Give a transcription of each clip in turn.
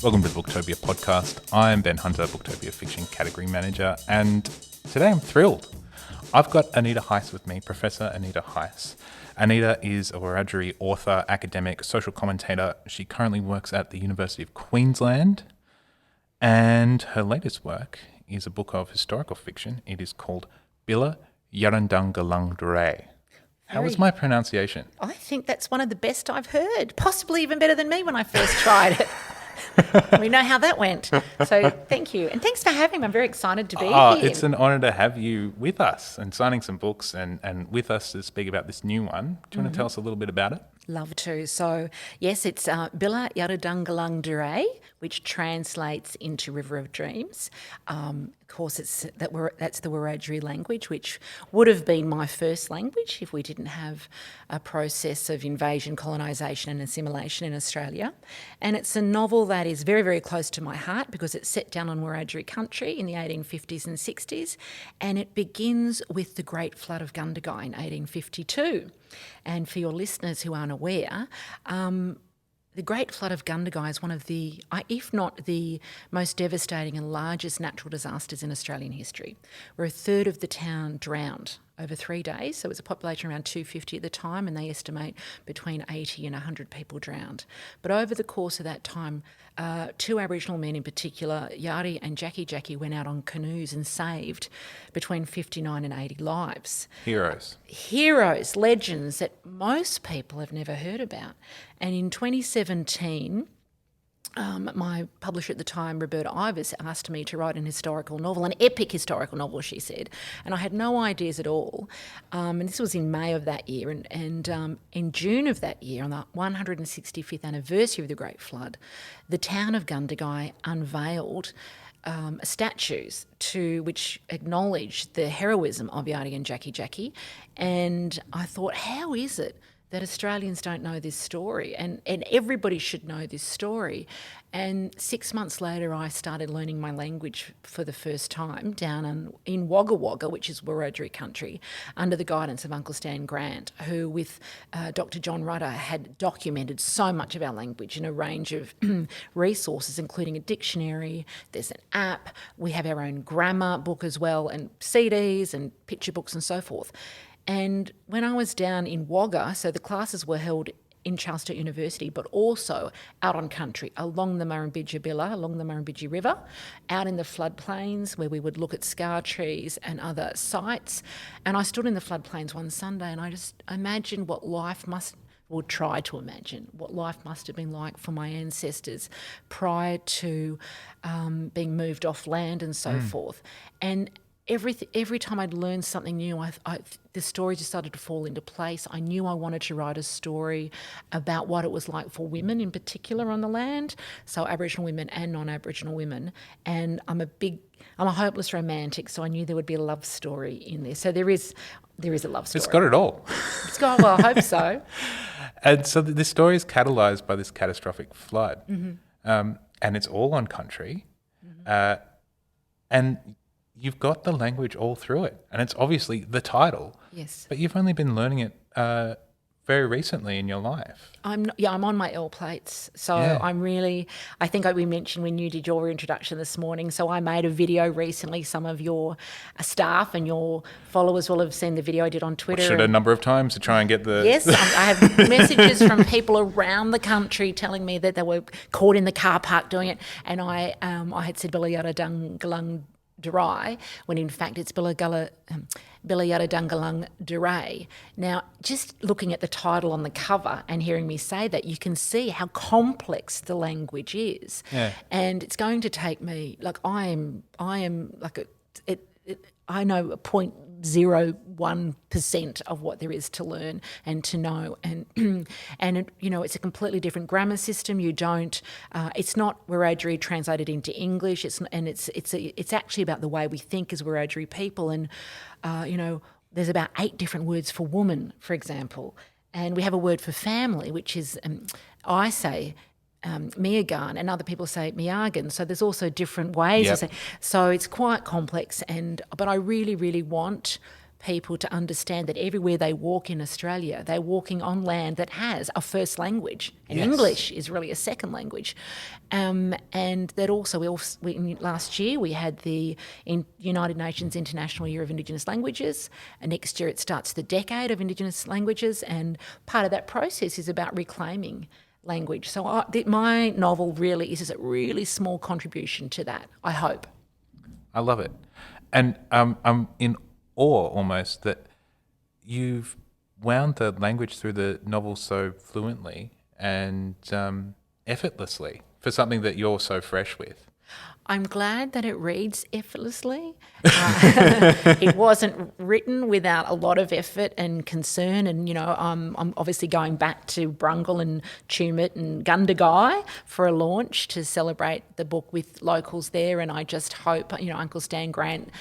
Welcome to the Booktopia podcast. I'm Ben Hunter, Booktopia Fiction Category Manager, and today I'm thrilled. I've got Anita Heiss with me, Professor Anita Heiss. Anita is a Wiradjuri author, academic, social commentator. She currently works at the University of Queensland, and her latest work is a book of historical fiction. It is called Bila Yarrudhanggalangdhuray. How was my pronunciation? I think that's one of the best I've heard, possibly even better than me when I first tried it. We know how that went. So thank you. And thanks for having me. I'm very excited to be here. It's an honour to have you with us and signing some books and with us to speak about this new one. Do you want to tell us a little bit about it? Love to. So, yes, it's Bila Yarrudhanggalangdhuray, which translates into River of Dreams. Of course, that's the Wiradjuri language, which would have been my first language if we didn't have a process of invasion, colonisation and assimilation in Australia. And it's a novel that is very, very close to my heart because it's set down on Wiradjuri country in the 1850s and 60s, and it begins with the Great Flood of Gundagai in 1852. And for your listeners who aren't aware, the Great Flood of Gundagai is one of the, if not the most devastating and largest natural disasters in Australian history, where a third of the town drowned over 3 days. So it was a population around 250 at the time, and they estimate between 80 and 100 people drowned. But over the course of that time, two Aboriginal men in particular, Yari and Jackie, went out on canoes and saved between 59 and 80 lives. Heroes, legends that most people have never heard about. And in 2017, my publisher at the time, Roberta Ivers, asked me to write an historical novel, an epic historical novel, she said, and I had no ideas at all. And this was in May of that year, and in June of that year, on the 165th anniversary of the Great Flood, the town of Gundagai unveiled statues which acknowledged the heroism of Yari and Jackie, and I thought, how is it that Australians don't know this story, and everybody should know this story. And 6 months later, I started learning my language for the first time down in Wagga, which is Wiradjuri country, under the guidance of Uncle Stan Grant, who with Dr. John Rudder had documented so much of our language in a range of resources, including a dictionary, there's an app, we have our own grammar book as well, and CDs and picture books and so forth. And when I was down in Wagga, so the classes were held in Charles Sturt University, but also out on country, along the Murrumbidgee River, out in the floodplains where we would look at scar trees and other sites. And I stood in the floodplains one Sunday and I just imagined what life must have been like for my ancestors prior to being moved off land and so forth. And every time I'd learn something new, the story just started to fall into place. I knew I wanted to write a story about what it was like for women in particular on the land, so Aboriginal women and non-Aboriginal women. And I'm a hopeless romantic, so I knew there would be a love story in there. So there is a love story. It's got it all. Well, I hope so. And so this story is catalysed by this catastrophic flood, and it's all on country, and you've got the language all through it, and it's obviously the title. Yes. But you've only been learning it very recently in your life. I'm on my L plates. So I think we mentioned when you did your introduction this morning, so I made a video recently. Some of your staff and your followers will have seen the video I did on Twitter. Watched it a number of times to try and get the... Yes, I have messages from people around the country telling me that they were caught in the car park doing it, and I had said Bila Yarrudhanggalangdhuray, when in fact it's Bila Yarrudhanggalangdhuray. Now, just looking at the title on the cover and hearing me say that, you can see how complex the language is. Yeah. And it's going to take me, I know 0.01% of what there is to learn and to know, and it's a completely different grammar system. You don't, it's not Wiradjuri translated into English. It's actually about the way we think as Wiradjuri people, and there's about 8 different words for woman, for example, and we have a word for family, which is I say Miagan, and other people say Miagan. So there's also different ways of saying. So it's quite complex, but I really, really want people to understand that everywhere they walk in Australia, they're walking on land that has a first language, and Yes. English is really a second language. And that also, last year we had the United Nations International Year of Indigenous Languages, and next year it starts the Decade of Indigenous Languages, and part of that process is about reclaiming language. So my novel really is a really small contribution to that, I hope. I love it. And I'm in awe almost that you've wound the language through the novel so fluently and effortlessly for something that you're so fresh with. I'm glad that it reads effortlessly. It wasn't written without a lot of effort and concern, and I'm obviously going back to Brungle and Tumut and Gundagai for a launch to celebrate the book with locals there. And I just hope, Uncle Stan Grant,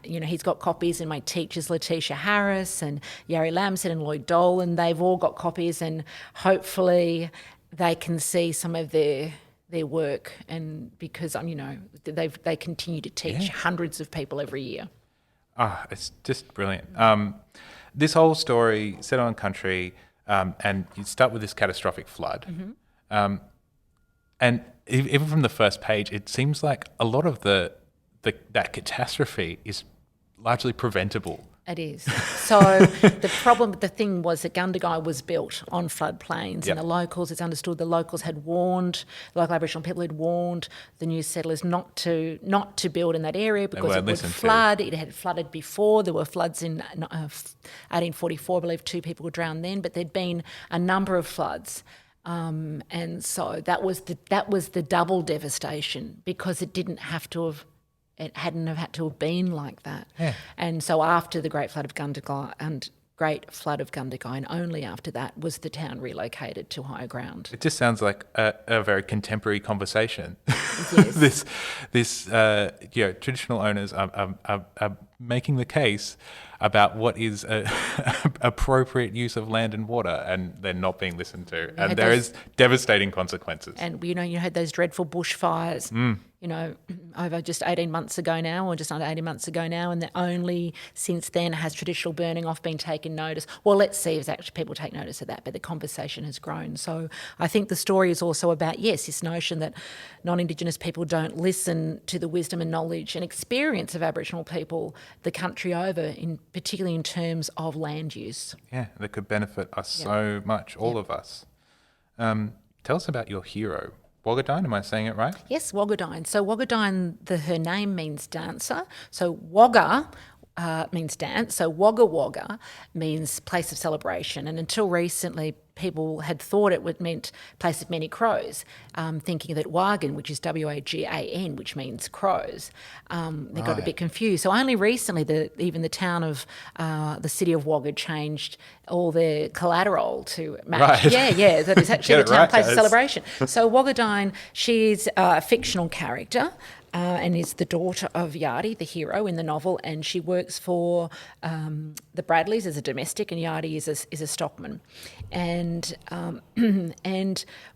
he's got copies, and my teachers Letitia Harris and Yari Lamson and Lloyd Dolan, they've all got copies, and hopefully they can see some of their work, and because they continue to teach hundreds of people every year. It's just brilliant. This whole story set on country, and you start with this catastrophic flood, and even from the first page, it seems like a lot of that catastrophe is largely preventable. It is. So the thing was that Gundagai was built on floodplains, and the locals, it's understood, the locals had warned, the local Aboriginal people had warned the new settlers not to build in that area because it would flood. It had flooded before. There were floods in 1844, I believe 2 people were drowned then, but there'd been a number of floods. And so that was the double devastation, because it hadn't had to have been like that. Yeah. And so after the Great Flood of Gundagai, and only after that was the town relocated to higher ground. It just sounds like a very contemporary conversation. Yes. this traditional owners are making the case about what is appropriate use of land and water, and they're not being listened to. And there is devastating consequences. And, you had those dreadful bushfires, over just 18 months ago now, or just under 18 months ago now, and only since then has traditional burning off been taken notice. Well, let's see if actually people take notice of that, but the conversation has grown. So I think the story is also about, this notion that non-Indigenous people don't listen to the wisdom and knowledge and experience of Aboriginal people the country over, particularly in terms of land use. Yeah, that could benefit us so much, all of us. Tell us about your hero. Wagodine, am I saying it right? Yes, Wagodine. So Wagodine, her name means dancer. So Wagga means dance. So Wagga Wagga means place of celebration. And until recently, people had thought it meant place of many crows, thinking that Wagon, which is Wagan, which means crows, they got a bit confused. So only recently, even the town of the city of Wagga changed all their collateral to match. Right. Yeah, that is actually the town place of celebration. So Wagodine, she's a fictional character. And is the daughter of Yardi, the hero in the novel, and she works for the Bradleys as a domestic, and Yardi is a stockman. And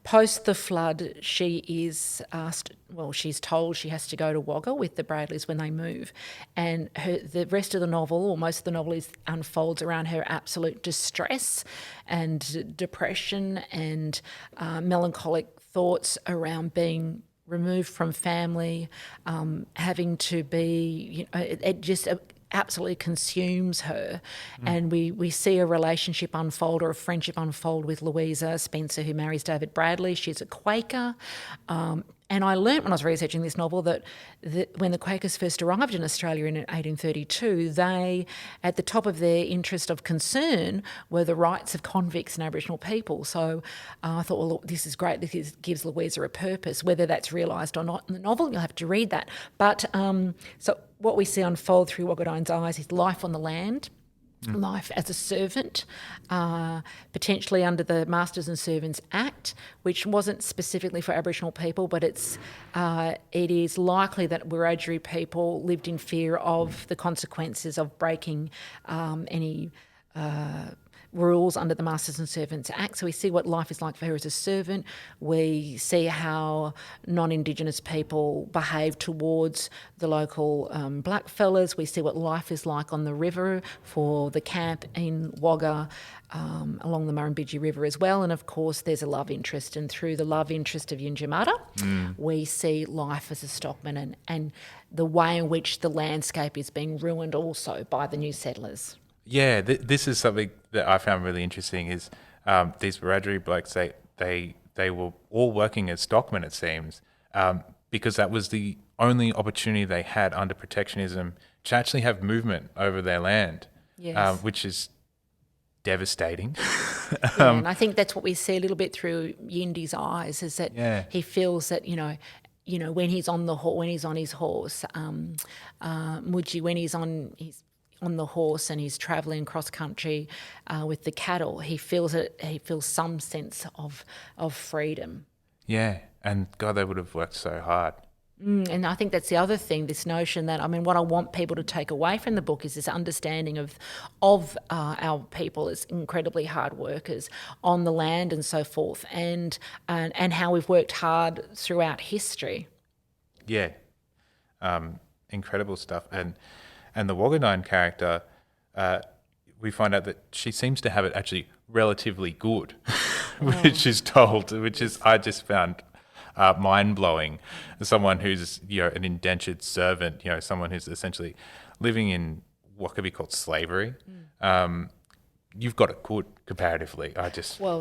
post the flood, she is asked. Well, she's told she has to go to Wagga with the Bradleys when they move, and the rest of the novel, or most of the novel, unfolds around her absolute distress and depression and melancholic thoughts around being removed from family, having to be, it just absolutely consumes her. And we see a relationship unfold, or a friendship unfold, with Louisa Spencer, who marries David Bradley. She's a Quaker. And I learnt when I was researching this novel that when the Quakers first arrived in Australia in 1832, they, at the top of their interest of concern, were the rights of convicts and Aboriginal people. So I thought, well, this is great. This gives Louisa a purpose. Whether that's realised or not in the novel, you'll have to read that. But so what we see unfold through Wagodine's eyes is life on the land, life as a servant, potentially under the Masters and Servants Act, which wasn't specifically for Aboriginal people, but it is likely that Wiradjuri people lived in fear of the consequences of breaking any rules under the Masters and Servants Act. So we see what life is like for her as a servant. We see how non-Indigenous people behave towards the local blackfellas. We see what life is like on the river for the camp in Wagga, along the Murrumbidgee River as well. And of course there's a love interest, and through the love interest of Yinjamata we see life as a stockman and the way in which the landscape is being ruined also by the new settlers. Yeah, this is something that I found really interesting is these Wiradjuri blokes, they were all working as stockmen, it seems, because that was the only opportunity they had under protectionism to actually have movement over their land, Yes. which is devastating. Yeah, and I think that's what we see a little bit through Yindi's eyes, is that he feels that when he's on his horse, Muji, when he's on the horse and he's travelling cross country with the cattle, he feels some sense of freedom. Yeah, and God, they would have worked so hard. And I think that's the other thing, this notion that, what I want people to take away from the book is this understanding of our people as incredibly hard workers on the land and so forth, and how we've worked hard throughout history. Yeah, incredible stuff. And the Wagodine character, we find out that she seems to have it actually relatively good, which I just found mind-blowing. Someone who's an indentured servant, someone who's essentially living in what could be called slavery. You've got it good comparatively.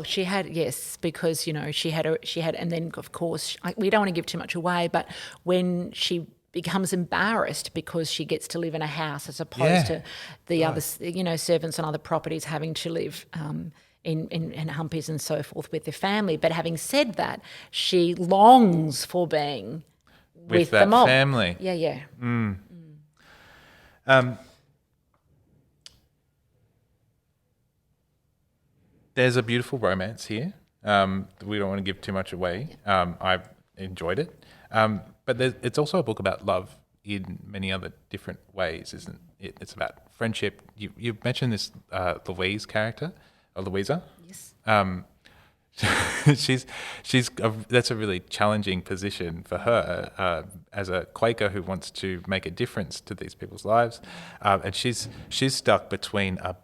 She had, yes, because she had, and then of course we don't want to give too much away, but when she becomes embarrassed because she gets to live in a house as opposed to the other, servants on other properties having to live in humpies and so forth with their family. But having said that, she longs for being with that the mob. Family. Yeah. There's a beautiful romance here. We don't want to give too much away. I've enjoyed it. But it's also a book about love in many other different ways, isn't it? It's about friendship. You mentioned this Louise character, or Louisa. Yes. That's a really challenging position for her as a Quaker who wants to make a difference to these people's lives, and she's stuck between a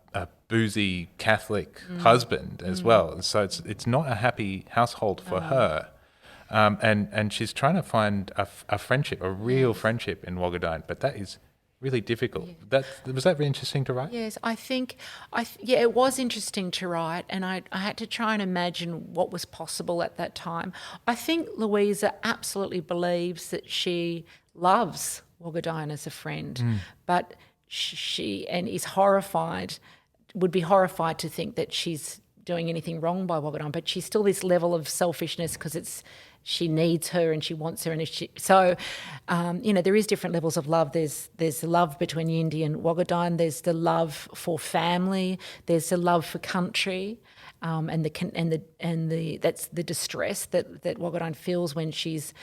boozy Catholic husband as well, and so it's not a happy household for her, and she's trying to find a friendship, a real friendship in Wagodine, but that is really difficult. Yeah. Was that really interesting to write? Yes, I think, it was interesting to write, and I had to try and imagine what was possible at that time. I think Louisa absolutely believes that she loves Wagodine as a friend, but she is would be horrified to think that she's doing anything wrong by Wagodine, but she's still this level of selfishness because she needs her and she wants her, and there is different levels of love. There's the love between Yindi and Wagodine. There's the love for family. There's the love for country, and that's the distress that Wagodine feels when she's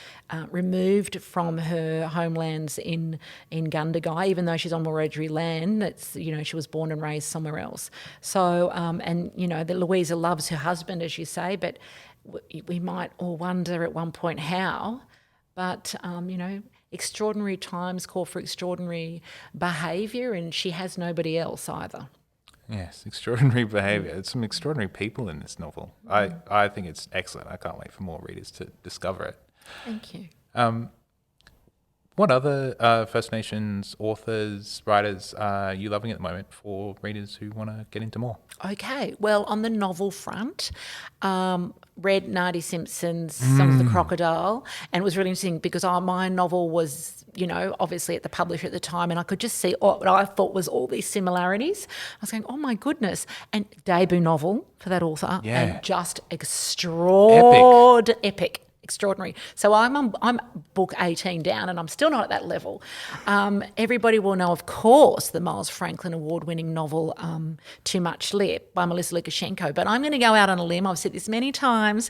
removed from her homelands in Gundagai, even though she's on Wiradjuri land. She was born and raised somewhere else. So that Louisa loves her husband, as you say, but we might all wonder at one point how, but extraordinary times call for extraordinary behaviour, and she has nobody else either. Yes, extraordinary behaviour. There's some extraordinary people in this novel. I think it's excellent. I can't wait for more readers to discover it. Thank you. What other First Nations authors, writers are you loving at the moment for readers who want to get into more? Okay, well, on the novel front, read Nadi Simpson's Song of the Crocodile, and it was really interesting because my novel was, obviously at the publisher at the time, and I could just see what I thought was all these similarities. I was going, oh my goodness, and debut novel for that author, and just epic. Extraordinary. So I'm book 18 down, and I'm still not at that level. Everybody will know, of course, the Miles Franklin award-winning novel Too Much Lip by Melissa Lukashenko, but I'm going to go out on a limb. I've said this many times.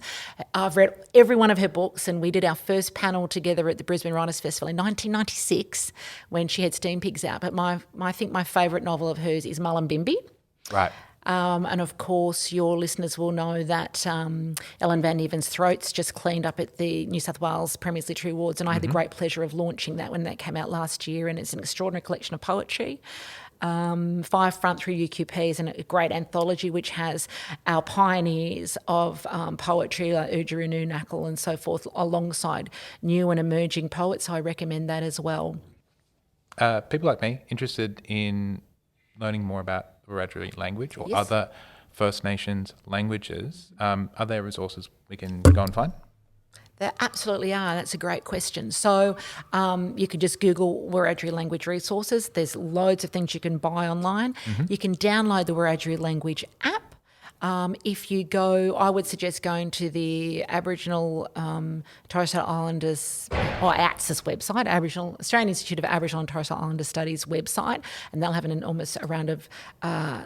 I've read every one of her books, and we did our first panel together at the Brisbane Writers Festival in 1996 when she had Steam Pigs out. But I think my favourite novel of hers is Mullumbimby. Right. And of course, your listeners will know that Ellen Van Even's Throats just cleaned up at the New South Wales Premier's Literary Awards, and I had the great pleasure of launching that when that came out last year, and it's an extraordinary collection of poetry. Five Front through UQP and a great anthology which has our pioneers of poetry like Wiradjuri Nation and so forth alongside new and emerging poets. So I recommend that as well. People like me interested in learning more about the Wiradjuri language or Yes. other First Nations languages, are there resources we can go and find? There absolutely are. That's a great question. So you could just Google Wiradjuri language resources. There's loads of things you can buy online. You can download the Wiradjuri language app. If you go, I would suggest going to the Aboriginal Torres Strait Islanders, or ATSIS website, Australian Institute of Aboriginal and Torres Strait Islander Studies website, and they'll have an enormous round of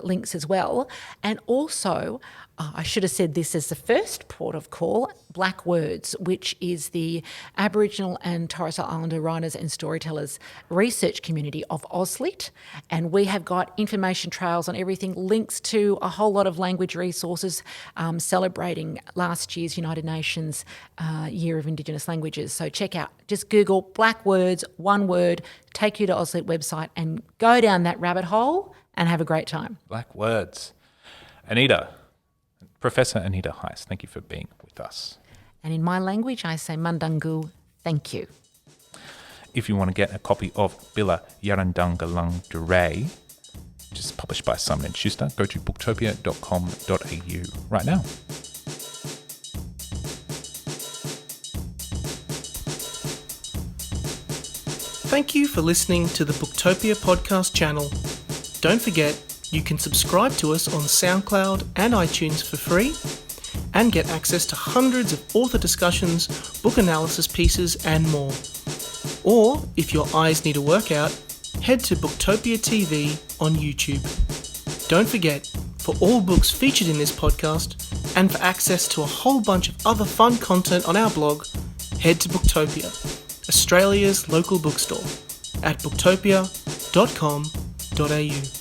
links as well. And also, I should have said this as the first port of call, Black Words, which is the Aboriginal and Torres Strait Islander writers and storytellers research community of AusLit. And we have got information trails on everything, links to a whole lot of language resources celebrating last year's United Nations Year of Indigenous Languages. So check out, just Google Black Words, one word, take you to AusLit website and go down that rabbit hole and have a great time. Black Words. Professor Anita Heiss, thank you for being with us. And in my language, I say Mandangu, thank you. If you want to get a copy of Bila Yarrudhanggalangdhuray, which is published by Simon & Schuster, go to booktopia.com.au right now. Thank you for listening to the Booktopia podcast channel. Don't forget, you can subscribe to us on SoundCloud and iTunes for free and get access to hundreds of author discussions, book analysis pieces and more. Or, if your eyes need a workout, head to Booktopia TV on YouTube. Don't forget, for all books featured in this podcast and for access to a whole bunch of other fun content on our blog, head to Booktopia, Australia's local bookstore, at booktopia.com.au.